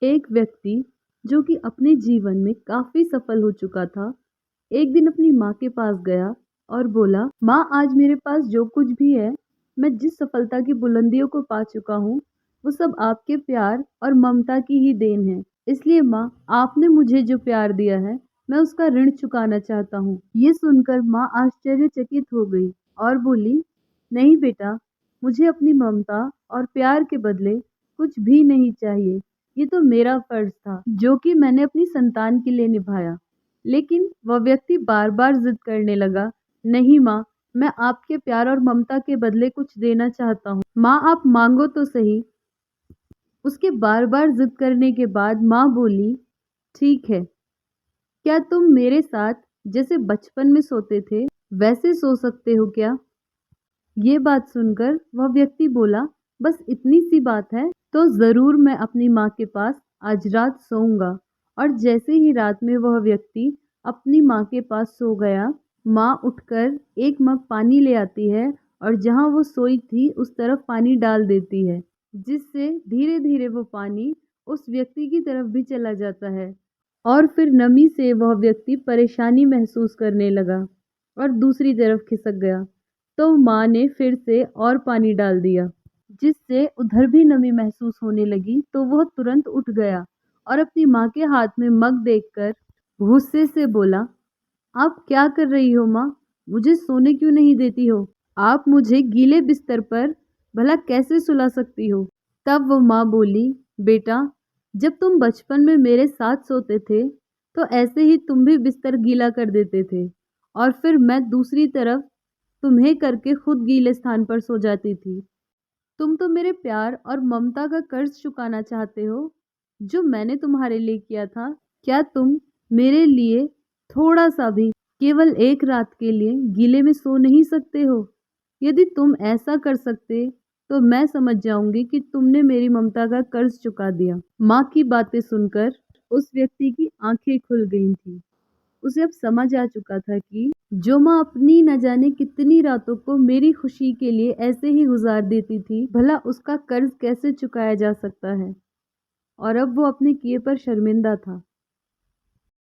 एक व्यक्ति जो कि अपने जीवन में काफी सफल हो चुका था, एक दिन अपनी माँ के पास गया और बोला, माँ आज मेरे पास जो कुछ भी है, मैं जिस सफलता की बुलंदियों को पा चुका हूँ, वो सब आपके प्यार और ममता की ही देन है। इसलिए माँ, आपने मुझे जो प्यार दिया है, मैं उसका ऋण चुकाना चाहता हूँ। ये सुनकर माँ आश्चर्यचकित हो गई और बोली, नहीं बेटा, मुझे अपनी ममता और प्यार के बदले कुछ भी नहीं चाहिए। ये तो मेरा फर्ज था जो कि मैंने अपनी संतान के लिए निभाया। लेकिन वह व्यक्ति बार बार जिद करने लगा, नहीं माँ, मैं आपके प्यार और ममता के बदले कुछ देना चाहता हूँ। माँ आप मांगो तो सही। उसके बार बार जिद करने के बाद माँ बोली, ठीक है, क्या तुम मेरे साथ जैसे बचपन में सोते थे वैसे सो सकते हो क्या? ये बात सुनकर वह व्यक्ति बोला, बस इतनी सी बात है तो जरूर मैं अपनी माँ के पास आज रात सोऊंगा। और जैसे ही रात में वह व्यक्ति अपनी माँ के पास सो गया, माँ उठकर एक मग पानी ले आती है और जहाँ वो सोई थी उस तरफ पानी डाल देती है, जिससे धीरे धीरे वो पानी उस व्यक्ति की तरफ भी चला जाता है। और फिर नमी से वह व्यक्ति परेशानी महसूस करने लगा और दूसरी तरफ खिसक गया। तो माँ ने फिर से और पानी डाल दिया, जिससे उधर भी नमी महसूस होने लगी। तो वह तुरंत उठ गया और अपनी माँ के हाथ में मग देखकर गुस्से से बोला, आप क्या कर रही हो माँ? मुझे सोने क्यों नहीं देती हो? आप मुझे गीले बिस्तर पर भला कैसे सुला सकती हो? तब वो माँ बोली, बेटा, जब तुम बचपन में मेरे साथ सोते थे तो ऐसे ही तुम भी बिस्तर गीला कर देते थे और फिर मैं दूसरी तरफ तुम्हें करके खुद गीले स्थान पर सो जाती थी। तुम तो मेरे प्यार और ममता का कर्ज चुकाना चाहते हो जो मैंने तुम्हारे लिए किया था। क्या तुम मेरे लिए थोड़ा सा भी, केवल एक रात के लिए गीले में सो नहीं सकते हो? यदि तुम ऐसा कर सकते तो मैं समझ जाऊंगी कि तुमने मेरी ममता का कर्ज चुका दिया। माँ की बातें सुनकर उस व्यक्ति की आंखें खुल गई थी। उसे अब समझ आ चुका था कि जो माँ अपनी न जाने कितनी रातों को मेरी खुशी के लिए ऐसे ही गुजार देती थी, भला उसका कर्ज कैसे चुकाया जा सकता है। और अब वो अपने किए पर शर्मिंदा था।